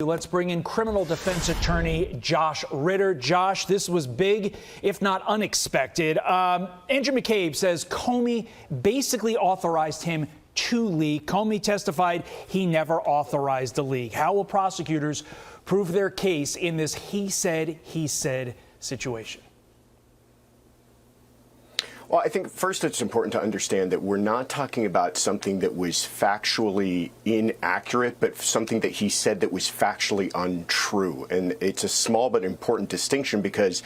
let's bring in criminal defense attorney Josh Ritter. Josh, this was big, if not unexpected. Andrew McCabe says Comey basically authorized him to leak. Comey testified he never authorized the leak. How will prosecutors prove their case in this he said situation? Well, I think first it's important to understand that we're not talking about something that was factually inaccurate, but something that he said that was factually untrue. And it's a small but important distinction because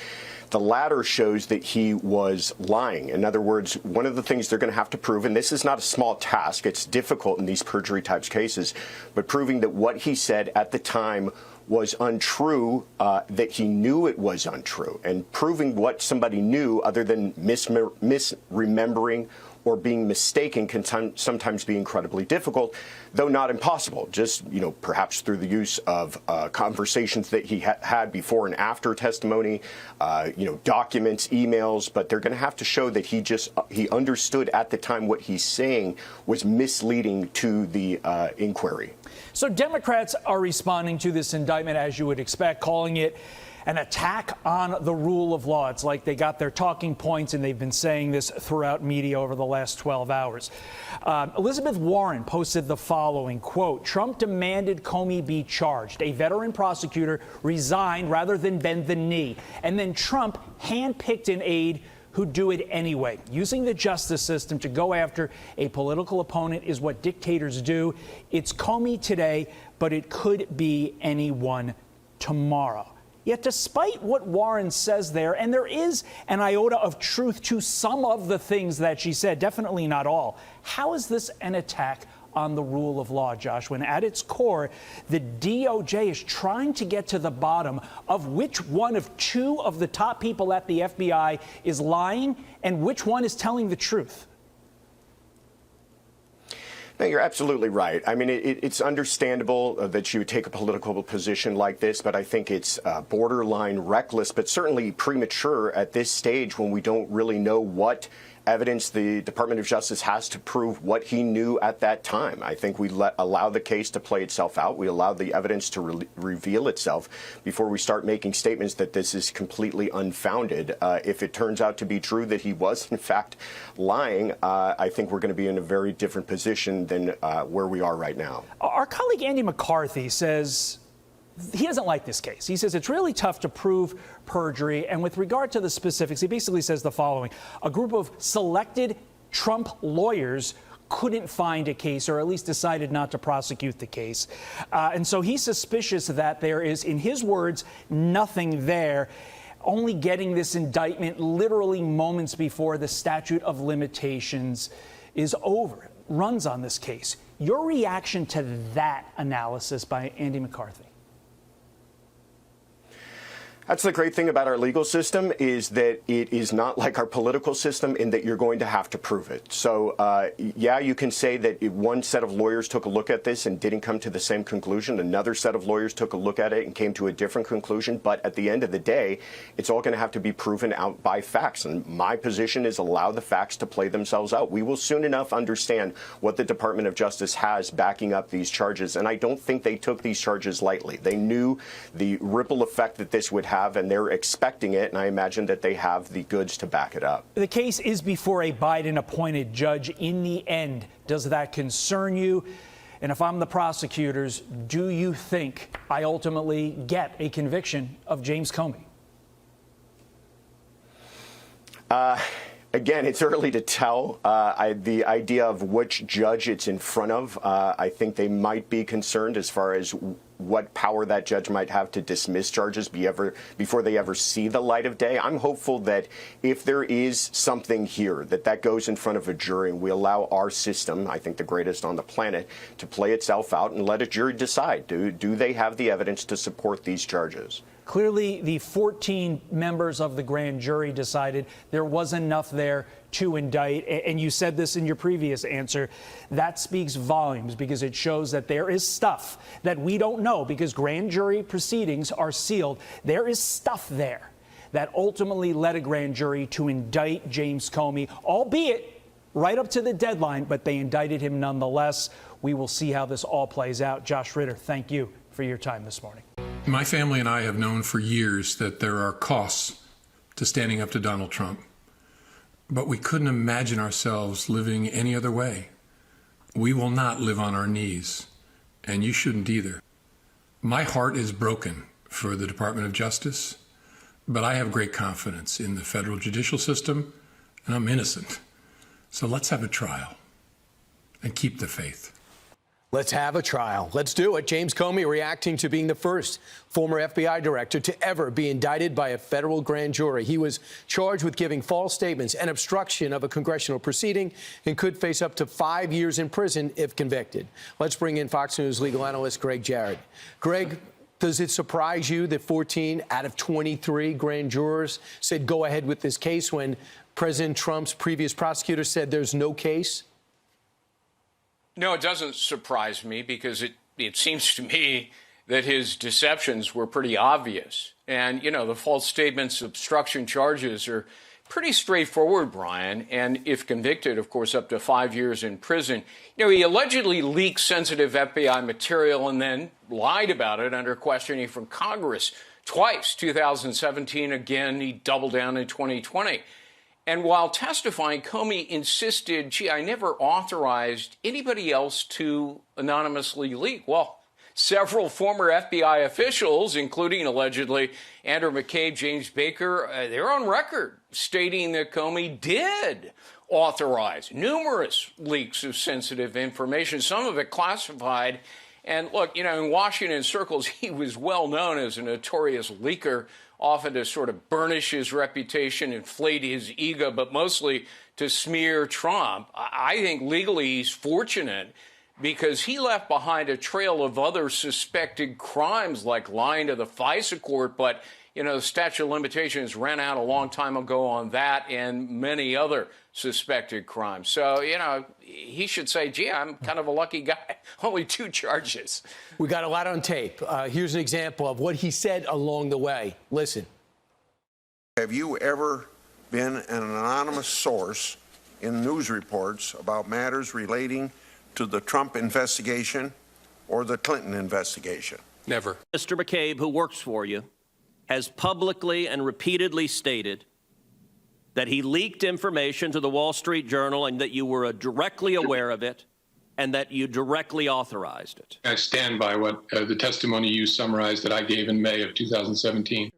the latter shows that he was lying. In other words, one of the things they're going to have to prove, and this is not a small task, it's difficult in these perjury types cases, but proving that what he said at the time was untrue, that he knew it was untrue, and proving what somebody knew other than misremembering or being mistaken can sometimes be incredibly difficult, though not impossible. Just, perhaps through the use of conversations that he had before and after testimony, documents, emails, but they're going to have to show that he understood at the time what he's saying was misleading to the inquiry. So Democrats are responding to this indictment, as you would expect, calling it an attack on the rule of law. It's like they got their talking points, and they've been saying this throughout media over the last 12 hours. Elizabeth Warren posted the following, quote, Trump demanded Comey be charged. A veteran prosecutor resigned rather than bend the knee. And then Trump handpicked an aide who do it anyway. Using the justice system to go after a political opponent is what dictators do. It's Comey today, but it could be anyone tomorrow. Yet despite what Warren says there, and there is an iota of truth to some of the things that she said, definitely not all, how is this an attack on the rule of law, Josh, when at its core, the DOJ is trying to get to the bottom of which one of two of the top people at the FBI is lying and which one is telling the truth? No, you're absolutely right. I mean, it's understandable that you would take a political position like this, but I think it's borderline reckless, but certainly premature at this stage when we don't really know what evidence the Department of Justice has to prove what he knew at that time. I think we allow the case to play itself out. We allow the evidence to reveal itself before we start making statements that this is completely unfounded. If it turns out to be true that he was, in fact, lying, I think we're going to be in a very different position than where we are right now. Our colleague Andy McCarthy says he doesn't like this case. He says it's really tough to prove perjury. And with regard to the specifics, he basically says the following. A group of selected Trump lawyers couldn't find a case, or at least decided not to prosecute the case. And so he's suspicious that there is, in his words, nothing there, only getting this indictment literally moments before the statute of limitations is over, runs on this case. Your reaction to that analysis by Andy McCarthy? That's the great thing about our legal system, is that it is not like our political system in that you're going to have to prove it. So, yeah, you can say that one set of lawyers took a look at this and didn't come to the same conclusion. Another set of lawyers took a look at it and came to a different conclusion. But at the end of the day, it's all going to have to be proven out by facts. And my position is allow the facts to play themselves out. We will soon enough understand what the Department of Justice has backing up these charges. And I don't think they took these charges lightly. They knew the ripple effect that this would have, and they're expecting it, and I imagine that they have the goods to back it up. The case is before a Biden-appointed judge. In the end, does that concern you? And if I'm the prosecutors, do you think I ultimately get a conviction of James Comey? Again, it's early to tell. The idea of which judge it's in front of, I think they might be concerned as far as what power that judge might have to dismiss charges before they ever see the light of day. I'm hopeful that if there is something here, that goes in front of a jury, and we allow our system, I think the greatest on the planet, to play itself out and let a jury decide. Do they have the evidence to support these charges? Clearly, the 14 members of the grand jury decided there was enough there to indict. And you said this in your previous answer. That speaks volumes, because it shows that there is stuff that we don't know, because grand jury proceedings are sealed. There is stuff there that ultimately led a grand jury to indict James Comey, albeit right up to the deadline, but they indicted him nonetheless. We will see how this all plays out. Josh Ritter, thank you for your time this morning. My family and I have known for years that there are costs to standing up to Donald Trump, but we couldn't imagine ourselves living any other way. We will not live on our knees, and you shouldn't either. My heart is broken for the Department of Justice, but I have great confidence in the federal judicial system, and I'm innocent. So let's have a trial and keep the faith. Let's have a trial. Let's do it. James Comey reacting to being the first former FBI director to ever be indicted by a federal grand jury. He was charged with giving false statements and obstruction of a congressional proceeding and could face up to 5 years in prison if convicted. Let's bring in Fox News legal analyst Gregg Jarrett. Gregg, does it surprise you that 14 out of 23 grand jurors said go ahead with this case when President Trump's previous prosecutor said there's no case? No, it doesn't surprise me because it seems to me that his deceptions were pretty obvious. And, you know, the false statements, obstruction charges are pretty straightforward, Brian. And if convicted, of course, up to 5 years in prison. You know, he allegedly leaked sensitive FBI material and then lied about it under questioning from Congress twice, 2017. Again, he doubled down in 2020. And while testifying, Comey insisted, gee, I never authorized anybody else to anonymously leak. Well, several former FBI officials, including allegedly Andrew McCabe, James Baker, they're on record stating that Comey did authorize numerous leaks of sensitive information, some of it classified. And look, you know, in Washington circles, he was well known as a notorious leaker, often to sort of burnish his reputation, inflate his ego, but mostly to smear Trump. I think legally he's fortunate because he left behind a trail of other suspected crimes like lying to the FISA court, but, you know, the statute of limitations ran out a long time ago on that and many other suspected crimes. So, you know, he should say, gee, I'm kind of a lucky guy. Only 2 charges. We got a lot on tape. Here's an example of what he said along the way. Listen. Have you ever been an anonymous source in news reports about matters relating to the Trump investigation or the Clinton investigation? Never. Mr. McCabe, who works for you, has publicly and repeatedly stated that he leaked information to the Wall Street Journal and that you were directly aware of it and that you directly authorized it. I stand by what the testimony you summarized that I gave in May of 2017.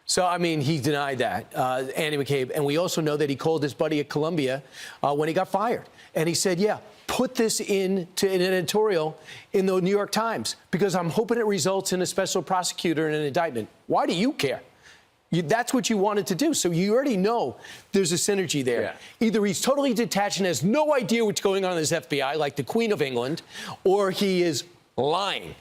So, I mean, he denied that, Andy McCabe. And we also know that he called his buddy at Columbia when he got fired. And he said, yeah, put this into an editorial in the New York Times because I'm hoping it results in a special prosecutor and an indictment. Why do you care? That's what you wanted to do. So you already know there's a synergy there. Yeah. Either he's totally detached and has no idea what's going on in his FBI, like the Queen of England, or he is lying.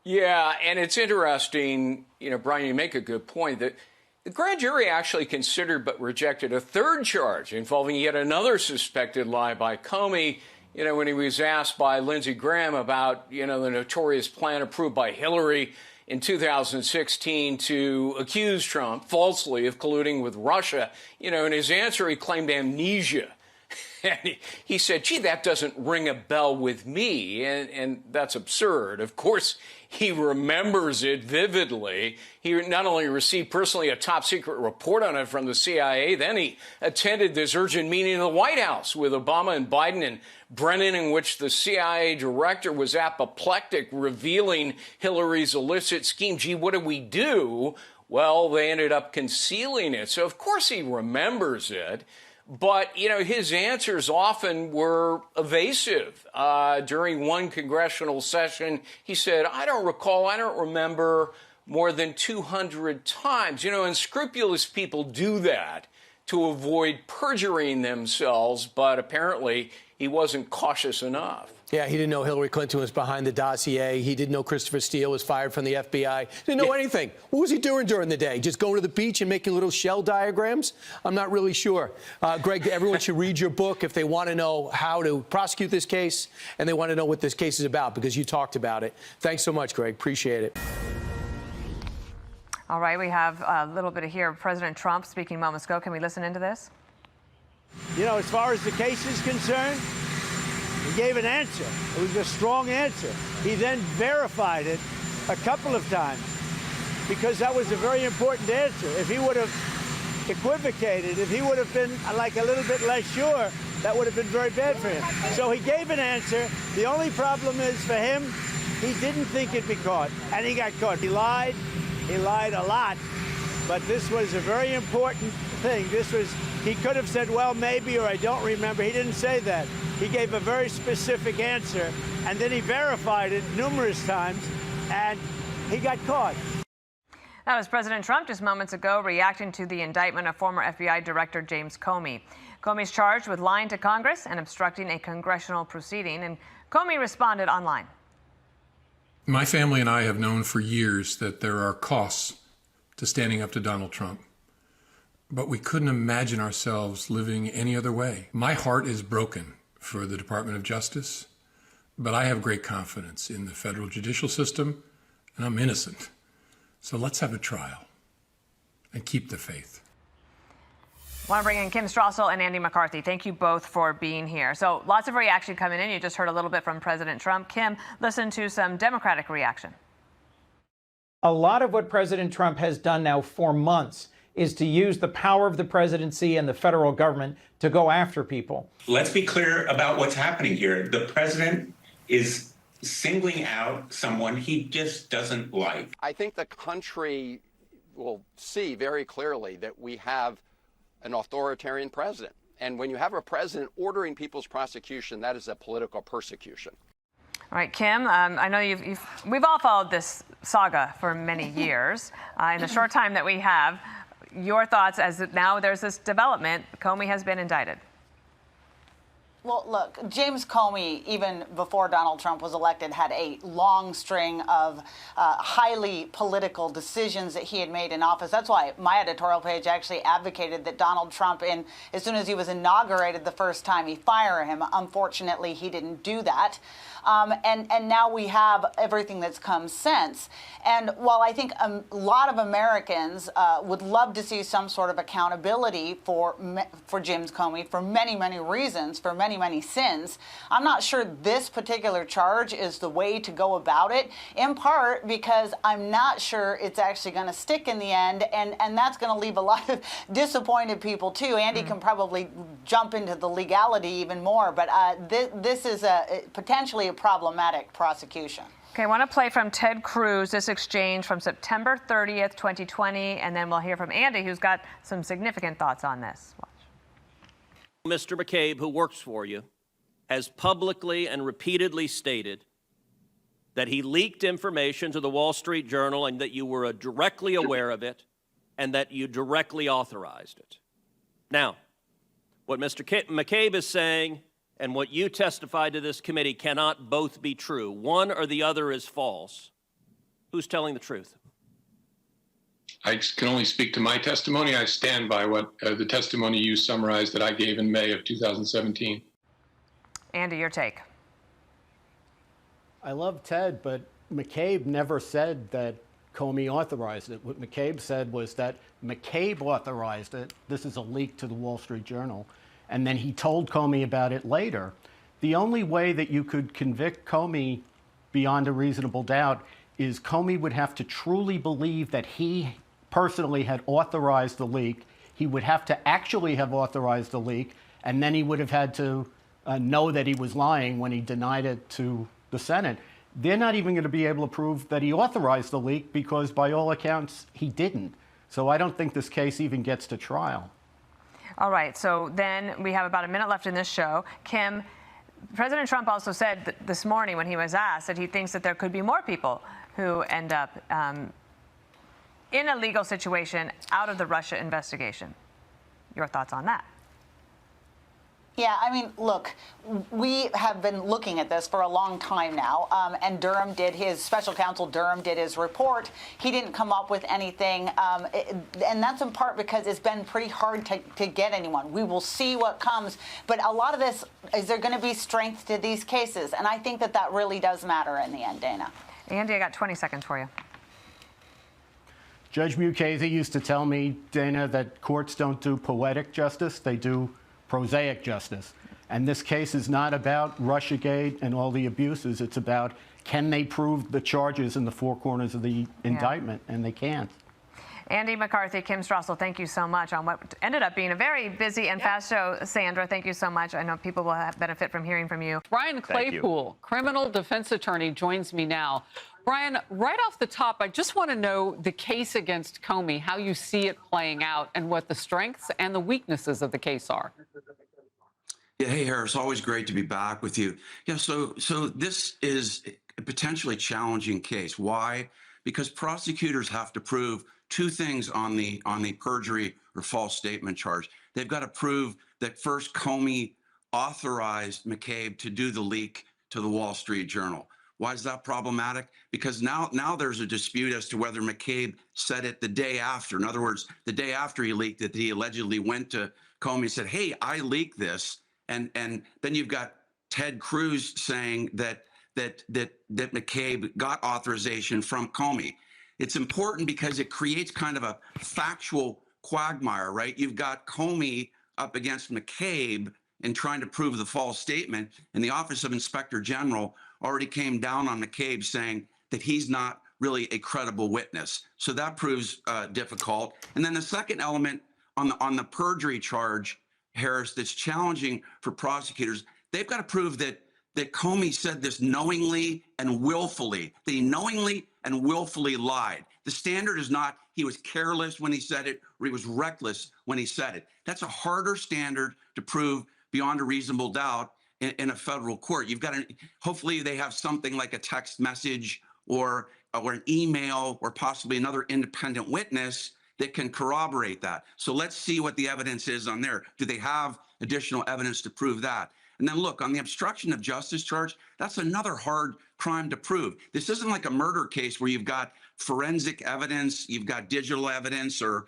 Yeah, and it's interesting, you know, Brian, you make a good point that the grand jury actually considered but rejected a 3rd charge involving yet another suspected lie by Comey, you know, when he was asked by Lindsey Graham about, you know, the notorious plan approved by Hillary in 2016 to accuse Trump falsely of colluding with Russia. You know, in his answer, he claimed amnesia. And he said, gee, that doesn't ring a bell with me. And that's absurd. Of course, he remembers it vividly. He not only received personally a top-secret report on it from the CIA, then he attended this urgent meeting in the White House with Obama and Biden and Brennan, in which the CIA director was apoplectic, revealing Hillary's illicit scheme. Gee, what do we do? Well, they ended up concealing it. So, of course, he remembers it. But, you know, his answers often were evasive. During one congressional session, he said, I don't remember more than 200 times. You know, and scrupulous people do that to avoid perjuring themselves, but apparently he wasn't cautious enough. Yeah, he didn't know Hillary Clinton was behind the dossier. He didn't know Christopher Steele was fired from the FBI. Didn't know anything. What was he doing during the day? Just going to the beach and making little shell diagrams? I'm not really sure. Greg, everyone should read your book if they want to know how to prosecute this case and they want to know what this case is about because you talked about it. Thanks so much, Greg. Appreciate it. All right, we have a little bit of here of President Trump speaking moments ago. Can we listen into this? You know, as far as the case is concerned, He gave an answer. It was a strong answer. He then verified it a couple of times because that was a very important answer. If he would have equivocated, if he would have been like a little bit less sure, that would have been very bad for him. So he gave an answer. The only problem is for him, he didn't think it'd be caught, and he got caught. He lied a lot, but this was a very important thing. He could have said, well, maybe, or I don't remember. He didn't say that. He gave a very specific answer, and then he verified it numerous times, and he got caught. That was President Trump just moments ago reacting to the indictment of former FBI Director James Comey. Comey's charged with lying to Congress and obstructing a congressional proceeding, and Comey responded online. My family and I have known for years that there are costs to standing up to Donald Trump, but we couldn't imagine ourselves living any other way. My heart is broken for the Department of Justice, but I have great confidence in the federal judicial system, and I'm innocent. So let's have a trial and keep the faith. I want to bring in Kim Strassel and Andy McCarthy. Thank you both for being here. So lots of reaction coming in. You just heard a little bit from President Trump. Kim, listen to some Democratic reaction. A lot of what President Trump has done now for months is to use the power of the presidency and the federal government to go after people. Let's be clear about what's happening here. The president is singling out someone he just doesn't like. I think the country will see very clearly that we have an authoritarian president. And when you have a president ordering people's prosecution, that is a political persecution. All right, Kim, I know we've all followed this saga for many years. In the short time that we have, your thoughts as now there's this development, Comey has been indicted. Well, look, James Comey, even before Donald Trump was elected, had a long string of highly political decisions that he had made in office. That's why my editorial page actually advocated that Donald Trump, as soon as he was inaugurated the first time, he fire him. Unfortunately, he didn't do that. And now we have everything that's come since. And while I think a lot of Americans would love to see some sort of accountability for James Comey for many, many reasons, for many sins, I'm not sure this particular charge is the way to go about it, in part because I'm not sure it's actually going to stick in the end, and that's going to leave a lot of disappointed people, too. Andy can probably jump into the legality even more, but this is potentially a problematic prosecution. Okay, I want to play from Ted Cruz, this exchange from September 30th, 2020, and then we'll hear from Andy, who's got some significant thoughts on this. Watch. Mr. McCabe, who works for you, has publicly and repeatedly stated that he leaked information to the Wall Street Journal and that you were directly aware of it and that you directly authorized it. Now, what Mr. McCabe is saying and what you testified to this committee cannot both be true. One or the other is false. Who's telling the truth? I can only speak to my testimony. I stand by what the testimony you summarized that I gave in May of 2017. Andy, your take. I love Ted, but McCabe never said that Comey authorized it. What McCabe said was that McCabe authorized it. This is a leak to the Wall Street Journal. And then he told Comey about it later. The only way that you could convict Comey beyond a reasonable doubt is Comey would have to truly believe that he personally had authorized the leak. He would have to actually have authorized the leak, and then he would have had to know that he was lying when he denied it to the Senate. They're not even going to be able to prove that he authorized the leak because, by all accounts, he didn't. So I don't think this case even gets to trial. All right, so then we have about a minute left in this show. Kim, President Trump also said this morning when he was asked that he thinks that there could be more people who end up in a legal situation out of the Russia investigation. Your thoughts on that? Yeah, I mean, look, we have been looking at this for a long time now, and special counsel Durham did his report. He didn't come up with anything, and that's in part because it's been pretty hard to get anyone. We will see what comes, but a lot of this, is there going to be strength to these cases? And I think that really does matter in the end, Dana. Andy, I got 20 seconds for you. Judge Mukasey used to tell me, Dana, that courts don't do poetic justice, they do prosaic justice. And this case is not about Russiagate and all the abuses. It's about, can they prove the charges in the four corners of the indictment? And they can't. Andy McCarthy, Kim Strassel, thank you so much on what ended up being a very busy and fast show. Sandra, thank you so much. I know people will benefit from hearing from you. Brian Claypool, criminal defense attorney, joins me now. Brian, right off the top, I just want to know the case against Comey, how you see it playing out, and what the strengths and the weaknesses of the case are. Yeah, hey, Harris, always great to be back with you. Yeah, so this is a potentially challenging case. Why? Because prosecutors have to prove two things on the perjury or false statement charge. They've got to prove that first Comey authorized McCabe to do the leak to the Wall Street Journal. Why is that problematic? Because now there's a dispute as to whether McCabe said it the day after. In other words, the day after he leaked it, he allegedly went to Comey and said, hey, I leaked this. And then you've got Ted Cruz saying that McCabe got authorization from Comey. It's important because it creates kind of a factual quagmire, right? You've got Comey up against McCabe in trying to prove the false statement, and the Office of Inspector General already came down on McCabe saying that he's not really a credible witness. So that proves difficult. And then the second element on the perjury charge, Harris, that's challenging for prosecutors, they've got to prove that Comey said this knowingly and willfully, that he knowingly and willfully lied. The standard is not he was careless when he said it or he was reckless when he said it. That's a harder standard to prove beyond a reasonable doubt in a federal court. You've got hopefully they have something like a text message or an email or possibly another independent witness that can corroborate that. So let's see what the evidence is on there. Do they have additional evidence to prove that? And then look, on the obstruction of justice charge, that's another hard crime to prove. This isn't like a murder case where you've got forensic evidence, you've got digital evidence or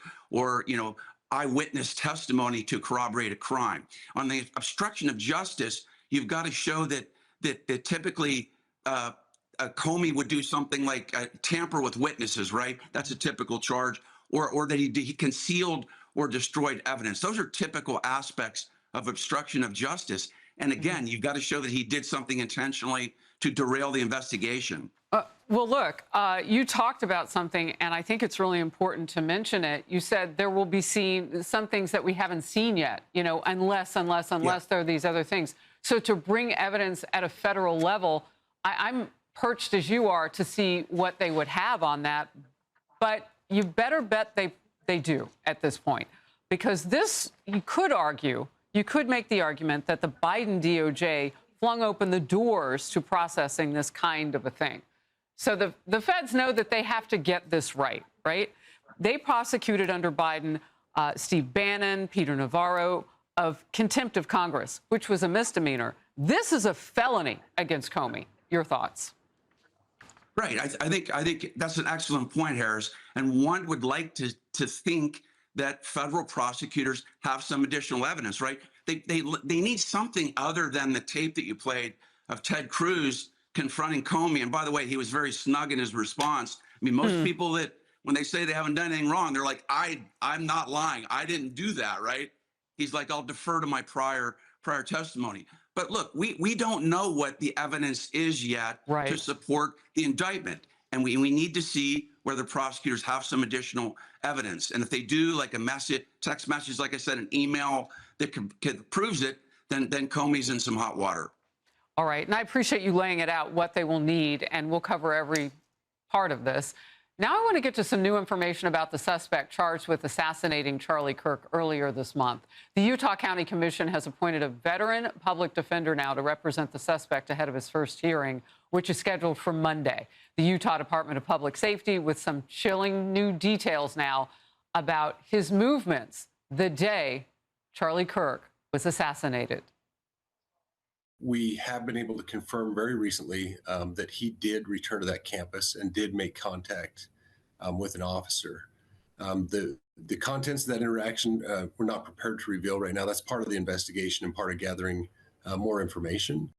eyewitness testimony to corroborate a crime. On the obstruction of justice, you've got to show that typically Comey would do something like tamper with witnesses, right? That's a typical charge. Or that he concealed or destroyed evidence. Those are typical aspects of obstruction of justice. And again, you've got to show that he did something intentionally to derail the investigation. Well, look, you talked about something, and I think it's really important to mention it. You said there will be some things that we haven't seen yet, unless there are these other things. So to bring evidence at a federal level, I'm perched as you are to see what they would have on that. But you better bet they do at this point, because this, you could make the argument that the Biden DOJ flung open the doors to processing this kind of a thing. So the feds know that they have to get this right? They prosecuted under Biden Steve Bannon, Peter Navarro of contempt of Congress, which was a misdemeanor. This is a felony against Comey. Your thoughts? Right. I think that's an excellent point, Harris. And one would like to think that federal prosecutors have some additional evidence, right? They need something other than the tape that you played of Ted Cruz confronting Comey. And by the way, he was very snug in his response. I mean, most people that when they say they haven't done anything wrong, they're like, I'm not lying. I didn't do that, right? He's like, I'll defer to my prior testimony. But look, we don't know what the evidence is yet to support the indictment. And we need to see whether prosecutors have some additional evidence. And if they do, like a text message, like I said, an email that proves it, then Comey's in some hot water. All right. And I appreciate you laying it out, what they will need, and we'll cover every part of this. Now I want to get to some new information about the suspect charged with assassinating Charlie Kirk earlier this month. The Utah County Commission has appointed a veteran public defender now to represent the suspect ahead of his first hearing, which is scheduled for Monday. The Utah Department of Public Safety with some chilling new details now about his movements the day Charlie Kirk was assassinated. We have been able to confirm very recently that he did return to that campus and did make contact with an officer. The contents of that interaction, we're not prepared to reveal right now. That's part of the investigation and part of gathering more information.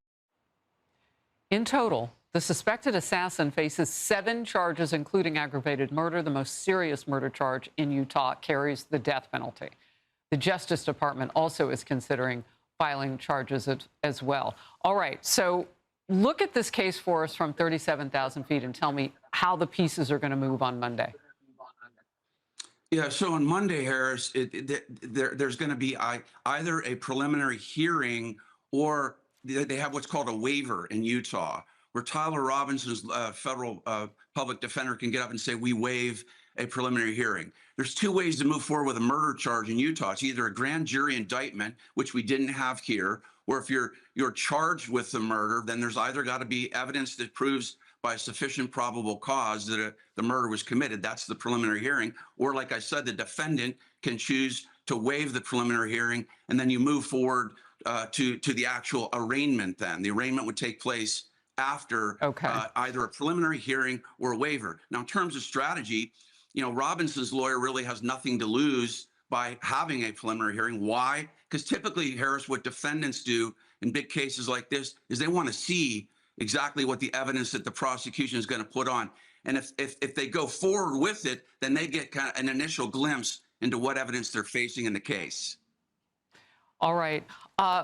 In total, the suspected assassin faces 7 charges, including aggravated murder. The most serious murder charge in Utah carries the death penalty. The Justice Department also is considering filing charges as well. All right, so look at this case for us from 37,000 feet and tell me how the pieces are going to move on Monday. Yeah, so on Monday, Harris, there's going to be either a preliminary hearing or they have what's called a waiver in Utah, where Tyler Robinson's federal public defender can get up and say, we waive a preliminary hearing. There's two ways to move forward with a murder charge in Utah. It's either a grand jury indictment, which we didn't have here, or if you're charged with the murder, then there's either got to be evidence that proves by sufficient probable cause that the murder was committed. That's the preliminary hearing. Or like I said, the defendant can choose to waive the preliminary hearing, and then you move forward to the actual arraignment then. The arraignment would take place after either a preliminary hearing or a waiver. Now, in terms of strategy, Robinson's lawyer really has nothing to lose by having a preliminary hearing. Why? Because typically, Harris, what defendants do in big cases like this is they want to see exactly what the evidence that the prosecution is going to put on. And if they go forward with it, then they get kind of an initial glimpse into what evidence they're facing in the case. All right.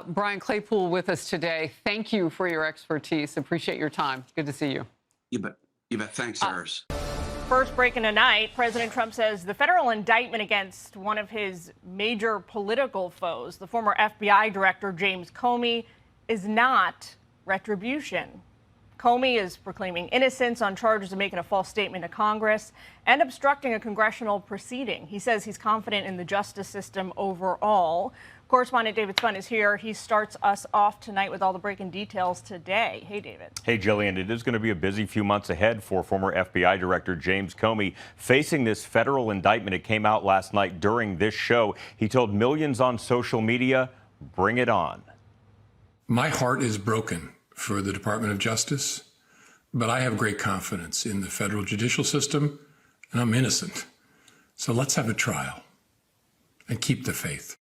Brian Claypool with us today. Thank you for your expertise. Appreciate your time. Good to see you. You bet. Thanks, Harris. First breaking tonight, President Trump says the federal indictment against one of his major political foes, the former FBI Director James Comey, is not retribution. Comey is proclaiming innocence on charges of making a false statement to Congress and obstructing a congressional proceeding. He says he's confident in the justice system overall. Correspondent David Spun is here. He starts us off tonight with all the breaking details today. Hey, David. Hey, Jillian. It is going to be a busy few months ahead for former FBI Director James Comey facing this federal indictment. It came out last night during this show. He told millions on social media, bring it on. My heart is broken for the Department of Justice, but I have great confidence in the federal judicial system, and I'm innocent. So let's have a trial and keep the faith.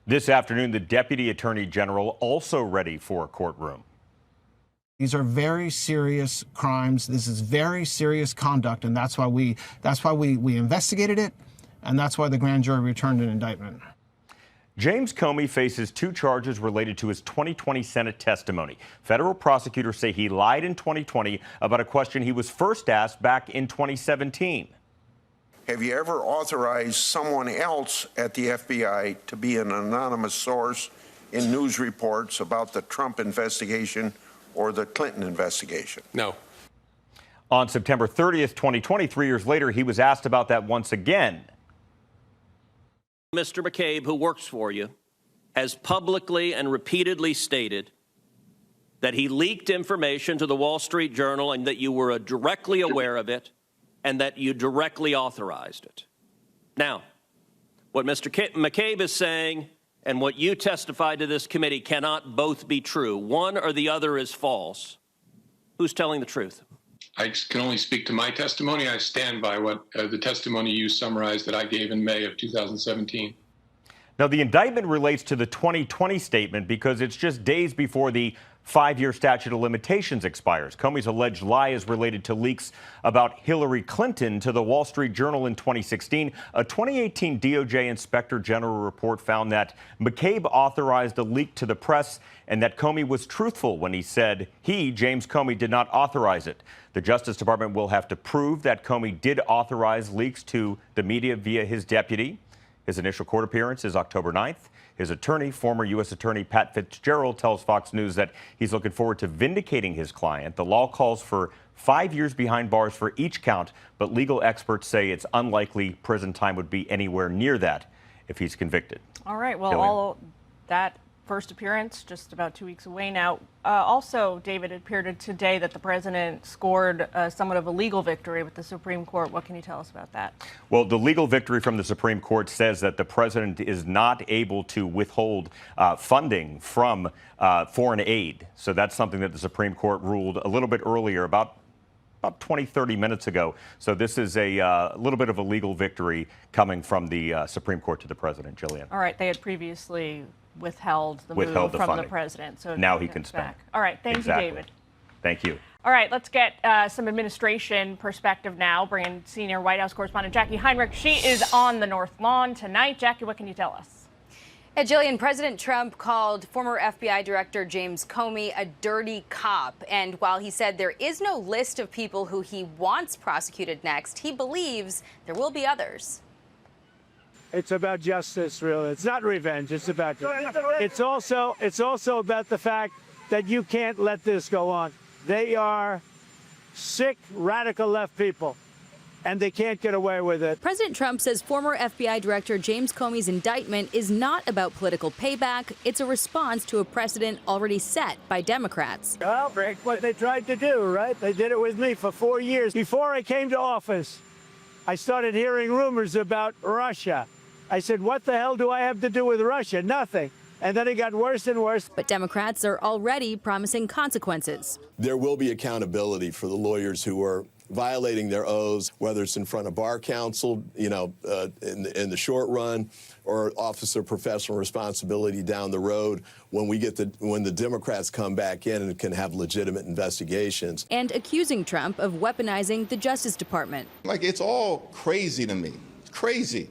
This afternoon, the Deputy Attorney General also ready for a courtroom. These are very serious crimes. This is very serious conduct, and that's why we investigated it, and that's why the grand jury returned an indictment. James Comey faces 2 charges related to his 2020 Senate testimony. Federal prosecutors say he lied in 2020 about a question he was first asked back in 2017. Have you ever authorized someone else at the FBI to be an anonymous source in news reports about the Trump investigation or the Clinton investigation? No. On September 30th, 2020, 3 years later, he was asked about that once again. Mr. McCabe, who works for you, has publicly and repeatedly stated that he leaked information to the Wall Street Journal and that you were directly aware of it and that you directly authorized it. Now, what Mr. McCabe is saying and what you testified to this committee cannot both be true. One or the other is false. Who's telling the truth? I can only speak to my testimony. I stand by what the testimony you summarized that I gave in May of 2017. Now, the indictment relates to the 2020 statement because it's just days before the 5-year statute of limitations expires. Comey's alleged lie is related to leaks about Hillary Clinton to the Wall Street Journal in 2016. A 2018 DOJ Inspector General report found that McCabe authorized a leak to the press and that Comey was truthful when he said he, James Comey, did not authorize it. The Justice Department will have to prove that Comey did authorize leaks to the media via his deputy. His initial court appearance is October 9th. His attorney, former U.S. Attorney Pat Fitzgerald, tells Fox News that he's looking forward to vindicating his client. The law calls for 5 years behind bars for each count, but legal experts say it's unlikely prison time would be anywhere near that if he's convicted. All right. Well, Jillian. all that first appearance, just about 2 weeks away now. Also, David, it appeared today that the president scored somewhat of a legal victory with the Supreme Court. What can you tell us about that? Well, the legal victory from the Supreme Court says that the president is not able to withhold funding from foreign aid. So that's something that the Supreme Court ruled a little bit earlier, about 20, 30 minutes ago. So this is a little bit of a legal victory coming from the Supreme Court to the president, Jillian. All right. They had previously withheld the move from funding. the president. So now he can spend. Back. All right. Thank you, David. Thank you. All right. Let's get some administration perspective now. Bring in senior White House correspondent Jackie Heinrich. She is on the North Lawn tonight. Jackie, what can you tell us? Yeah, Jillian, President Trump called former FBI Director James Comey a dirty cop. And while he said there is no list of people who he wants prosecuted next, he believes there will be others. It's about justice, really. It's not revenge. It's about it's also about the fact that you can't let this go on. They are sick, radical left people, and they can't get away with it. President Trump says former FBI Director James Comey's indictment is not about political payback. It's a response to a precedent already set by Democrats. Well, what they tried to do, right? They did it with me for 4 years. Before I came to office, I started hearing rumors about Russia. I said, what the hell do I have to do with Russia? Nothing. And then it got worse and worse. But Democrats are already promising consequences. There will be accountability for the lawyers who are violating their oaths, whether it's in front of bar counsel, in the short run, or officer professional responsibility down the road when the Democrats come back in and can have legitimate investigations. And accusing Trump of weaponizing the Justice Department. Like, it's all crazy to me. It's crazy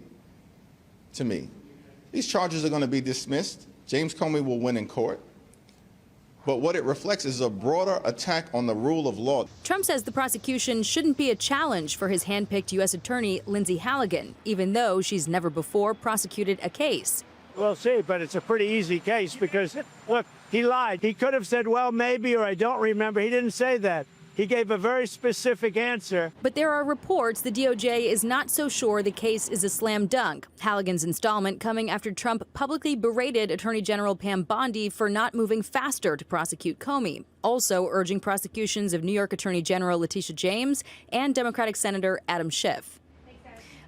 to me. These charges are going to be dismissed. James Comey will win in court. But what it reflects is a broader attack on the rule of law. Trump says the prosecution shouldn't be a challenge for his handpicked U.S. Attorney Lindsay Halligan, even though she's never before prosecuted a case. We'll see, but it's a pretty easy case because, look, he lied. He could have said, well, maybe, or I don't remember. He didn't say that. He gave a very specific answer. But there are reports the DOJ is not so sure the case is a slam dunk. Halligan's installment coming after Trump publicly berated Attorney General Pam Bondi for not moving faster to prosecute Comey, also urging prosecutions of New York Attorney General Letitia James and Democratic Senator Adam Schiff.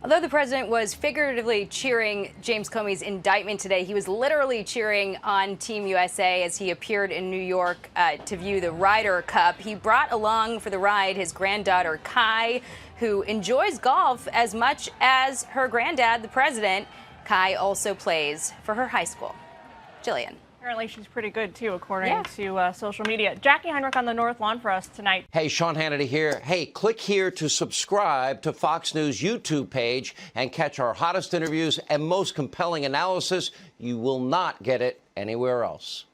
Although the president was figuratively cheering James Comey's indictment today, he was literally cheering on Team USA as he appeared in New York to view the Ryder Cup. He brought along for the ride his granddaughter, Kai, who enjoys golf as much as her granddad, the president. Kai also plays for her high school. Jillian. Apparently she's pretty good, too, according to social media. Jackie Heinrich on the North Lawn for us tonight. Hey, Sean Hannity here. Hey, click here to subscribe to Fox News YouTube page and catch our hottest interviews and most compelling analysis. You will not get it anywhere else.